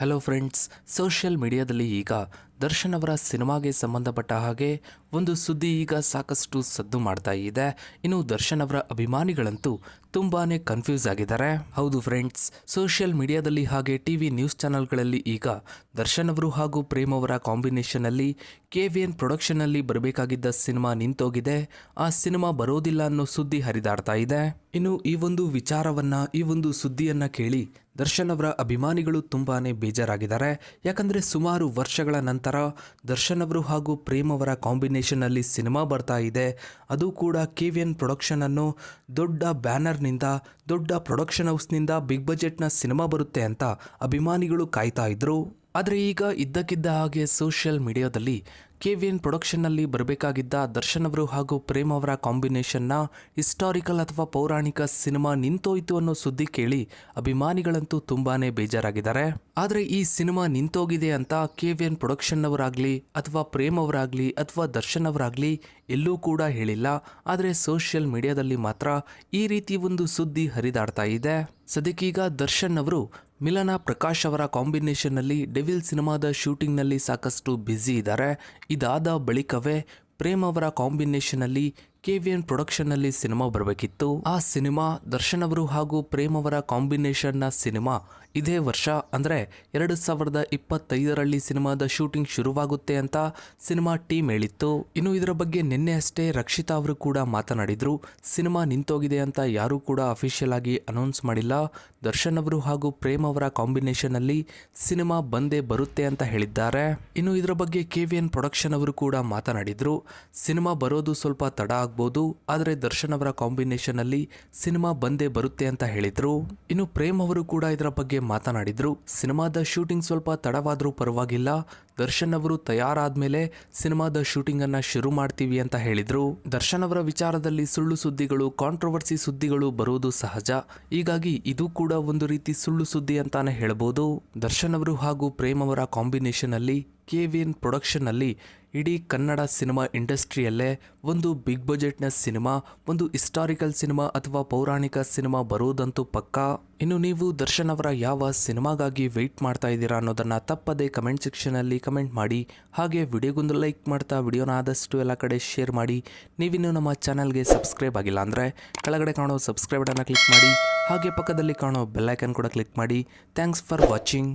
Hello friends, social ಮೀಡಿಯಾದಲ್ಲಿ ಈಗ ದರ್ಶನ್ ಅವರ ಸಿನಿಮಾಗೆ ಸಂಬಂಧಪಟ್ಟ ಹಾಗೆ ಒಂದು ಸುದ್ದಿ ಈಗ ಸಾಕಷ್ಟು ಸದ್ದು ಮಾಡ್ತಾ ಇದೆ. ಇನ್ನು ದರ್ಶನ್ ಅವರ ಅಭಿಮಾನಿಗಳಂತೂ ತುಂಬಾನೇ ಕನ್ಫ್ಯೂಸ್ ಆಗಿದ್ದಾರೆ. ಹೌದು ಫ್ರೆಂಡ್ಸ್, ಸೋಷಿಯಲ್ ಮೀಡಿಯಾದಲ್ಲಿ ಹಾಗೆ ಟಿವಿ ನ್ಯೂಸ್ ಚಾನೆಲ್ಗಳಲ್ಲಿ ಈಗ ದರ್ಶನ್ ಅವರು ಹಾಗೂ ಪ್ರೇಮ್ ಅವರ ಕಾಂಬಿನೇಷನ್ ಅಲ್ಲಿ KVN ಪ್ರೊಡಕ್ಷನ್ ಅಲ್ಲಿ ಬರಬೇಕಾಗಿದ್ದ ಸಿನಿಮಾ ನಿಂತೋಗಿದೆ. ಆ ಸಿನಿಮಾ ಬರೋದಿಲ್ಲ ಅನ್ನೋ ಸುದ್ದಿ ಹರಿದಾಡ್ತಾ ಇದೆ. ಇನ್ನು ಈ ಒಂದು ವಿಚಾರವನ್ನ, ಈ ಒಂದು ಸುದ್ದಿಯನ್ನ ಕೇಳಿ ದರ್ಶನ್ ಅವರ ಅಭಿಮಾನಿಗಳು ತುಂಬಾನೇ ಬೇಜಾರಾಗಿದ್ದಾರೆ. ಯಾಕಂದ್ರೆ ಸುಮಾರು ವರ್ಷಗಳ ನಂತರ ದರ್ಶನ್ ಅವರು ಹಾಗೂ ಪ್ರೇಮ್ ಅವರ ಕಾಂಬಿನೇಷನ್ ಅಲ್ಲಿ ಸಿನಿಮಾ ಬರ್ತಾ ಇದೆ. ಅದು ಕೂಡ KVN ಪ್ರೊಡಕ್ಷನ್ ಅನ್ನೋ ದೊಡ್ಡ ಬ್ಯಾನರ್ನಿಂದ, ದೊಡ್ಡ ಪ್ರೊಡಕ್ಷನ್ ಹೌಸ್ನಿಂದ ಬಿಗ್ ಬಜೆಟ್ನ ಸಿನಿಮಾ ಬರುತ್ತೆ ಅಂತ ಅಭಿಮಾನಿಗಳು ಕಾಯ್ತಾ ಇದ್ರು. ಆದರೆ ಈಗ ಇದ್ದಕ್ಕಿದ್ದ ಹಾಗೆ ಸೋಷಿಯಲ್ ಮೀಡಿಯಾದಲ್ಲಿ KVN ಪ್ರೊಡಕ್ಷನ್ನಲ್ಲಿ ಬರಬೇಕಾಗಿದ್ದ ದರ್ಶನ್ ಅವರು ಹಾಗೂ ಪ್ರೇಮ್ ಅವರ ಕಾಂಬಿನೇಷನ್ನ ಹಿಸ್ಟಾರಿಕಲ್ ಅಥವಾ ಪೌರಾಣಿಕ ಸಿನಿಮಾ ನಿಂತೋಯ್ತು ಅನ್ನೋ ಸುದ್ದಿ ಕೇಳಿ ಅಭಿಮಾನಿಗಳಂತೂ ತುಂಬಾನೇ ಬೇಜಾರಾಗಿದ್ದಾರೆ. ಆದರೆ ಈ ಸಿನಿಮಾ ನಿಂತೋಗಿದೆ ಅಂತ KVN ಪ್ರೊಡಕ್ಷನ್ ಅವರಾಗ್ಲಿ ಅಥವಾ ಪ್ರೇಮ್ ಅವರಾಗ್ಲಿ ಅಥವಾ ದರ್ಶನ್ ಅವರಾಗ್ಲಿ ಎಲ್ಲೂ ಕೂಡ ಹೇಳಿಲ್ಲ. ಆದರೆ ಸೋಷಿಯಲ್ ಮೀಡಿಯಾದಲ್ಲಿ ಮಾತ್ರ ಈ ರೀತಿ ಒಂದು ಸುದ್ದಿ ಹರಿದಾಡ್ತಾ ಇದೆ. ಸದ್ಯಕ್ಕೀಗ ದರ್ಶನ್ ಅವರು ಮಿಲನ ಪ್ರಕಾಶ್ ಅವರ ಕಾಂಬಿನೇಷನ್ನಲ್ಲಿ ಡೆವಿಲ್ ಸಿನಿಮಾದ ಶೂಟಿಂಗ್ನಲ್ಲಿ ಸಾಕಷ್ಟು ಬ್ಯುಸಿ ಇದ್ದಾರೆ. ಇದಾದ ಬಳಿಕವೇ ಪ್ರೇಮ್ ಅವರ ಕಾಂಬಿನೇಷನ್ನಲ್ಲಿ KVN ಪ್ರೊಡಕ್ಷನ್ನಲ್ಲಿ ಸಿನಿಮಾ ಬರಬೇಕಿತ್ತು. ಆ ಸಿನಿಮಾ ದರ್ಶನ್ ಅವರು ಹಾಗೂ ಪ್ರೇಮ್ ಅವರ ಕಾಂಬಿನೇಷನ್ನ ಸಿನಿಮಾ ಇದೇ ವರ್ಷ ಅಂದರೆ 2025ರಲ್ಲಿ ಸಿನಿಮಾದ ಶೂಟಿಂಗ್ ಶುರುವಾಗುತ್ತೆ ಅಂತ ಸಿನಿಮಾ ಟೀಮ್ ಹೇಳಿತ್ತು. ಇನ್ನು ಇದರ ಬಗ್ಗೆ ನಿನ್ನೆ ಅಷ್ಟೇ ರಕ್ಷಿತಾ ಅವರು ಕೂಡ ಮಾತನಾಡಿದ್ರು. ಸಿನಿಮಾ ನಿಂತೋಗಿದೆ ಅಂತ ಯಾರೂ ಕೂಡ ಅಫಿಷಿಯಲ್ ಆಗಿ ಅನೌನ್ಸ್ ಮಾಡಿಲ್ಲ. ದರ್ಶನ್ ಅವರು ಹಾಗೂ ಪ್ರೇಮ್ ಅವರ ಕಾಂಬಿನೇಷನ್ ಅಲ್ಲಿ ಸಿನಿಮಾ ಬಂದೇ ಬರುತ್ತೆ ಅಂತ ಹೇಳಿದ್ದಾರೆ. ಇನ್ನು ಇದರ ಬಗ್ಗೆ KVN ಪ್ರೊಡಕ್ಷನ್ ಅವರು ಕೂಡ ಮಾತನಾಡಿದ್ರು. ಸಿನಿಮಾ ಬರೋದು ಸ್ವಲ್ಪ ತಡ ಆಗ್ಬೋದು, ಆದರೆ ದರ್ಶನ್ ಅವರ ಕಾಂಬಿನೇಷನ್ ಅಲ್ಲಿ ಸಿನಿಮಾ ಬಂದೇ ಬರುತ್ತೆ ಅಂತ ಹೇಳಿದ್ರು. ಇನ್ನು ಪ್ರೇಮ್ ಅವರು ಕೂಡ ಇದರ ಬಗ್ಗೆ ಮಾತನಾಡಿದ್ರು. ಸಿನಿಮಾದ ಶೂಟಿಂಗ್ ಸ್ವಲ್ಪ ತಡವಾದ್ರೂ ಪರವಾಗಿಲ್ಲ, ದರ್ಶನ್ ಅವರು ತಯಾರಾದ್ಮೇಲೆ ಸಿನಿಮಾದ ಶೂಟಿಂಗ್ ಅನ್ನ ಶುರು ಮಾಡ್ತೀವಿ ಅಂತ ಹೇಳಿದ್ರು. ದರ್ಶನ್ ಅವರ ವಿಚಾರದಲ್ಲಿ ಸುಳ್ಳು ಸುದ್ದಿಗಳು, ಕಾಂಟ್ರವರ್ಸಿ ಸುದ್ದಿಗಳು ಬರುವುದು ಸಹಜ. ಹೀಗಾಗಿ ಇದು ಕೂಡ ಒಂದು ರೀತಿ ಸುಳ್ಳು ಸುದ್ದಿ ಅಂತಾನೆ ಹೇಳ್ಬೋದು. ದರ್ಶನ್ ಅವರು ಹಾಗೂ ಪ್ರೇಮ್ ಅವರ ಕಾಂಬಿನೇಷನ್ ಅಲ್ಲಿ KVN ಪ್ರೊಡಕ್ಷನ್ ಅಲ್ಲಿ ಇಡೀ ಕನ್ನಡ ಸಿನಿಮಾ ಇಂಡಸ್ಟ್ರಿಯಲ್ಲೇ ಒಂದು ಬಿಗ್ ಬಜೆಟ್ನ ಸಿನಿಮಾ, ಒಂದು ಹಿಸ್ಟಾರಿಕಲ್ ಸಿನಿಮಾ ಅಥವಾ ಪೌರಾಣಿಕ ಸಿನಿಮಾ ಬರೋದಂತೂ ಪಕ್ಕಾ. ಇನ್ನು ನೀವು ದರ್ಶನ್ ಅವರ ಯಾವ ಸಿನಿಮಾಗಾಗಿ ವೆಯ್ಟ್ ಮಾಡ್ತಾ ಇದ್ದೀರಾ ಅನ್ನೋದನ್ನ ತಪ್ಪದೆ ಕಮೆಂಟ್ ಸೆಕ್ಷನ್ ಅಲ್ಲಿ ಕಮೆಂಟ್ ಮಾಡಿ. ಹಾಗೆ ವಿಡಿಯೋಗೊಂದು ಲೈಕ್ ಮಾಡ್ತಾ ವಿಡಿಯೋನ ಆದಷ್ಟು ಎಲ್ಲ ಕಡೆ ಶೇರ್ ಮಾಡಿ. ನೀವಿನ್ನು ನಮ್ಮ ಚಾನಲ್ಗೆ ಸಬ್ಸ್ಕ್ರೈಬ್ ಆಗಿಲ್ಲ ಅಂದರೆ ಕೆಳಗಡೆ ಕಾಣೋ ಸಬ್ಸ್ಕ್ರೈಬ್ ಬಟನ್ನ ಕ್ಲಿಕ್ ಮಾಡಿ. ಹಾಗೆ ಪಕ್ಕದಲ್ಲಿ ಕಾಣೋ ಬೆಲ್ ಐಕನ್ ಕೂಡ ಕ್ಲಿಕ್ ಮಾಡಿ. Thanks for watching.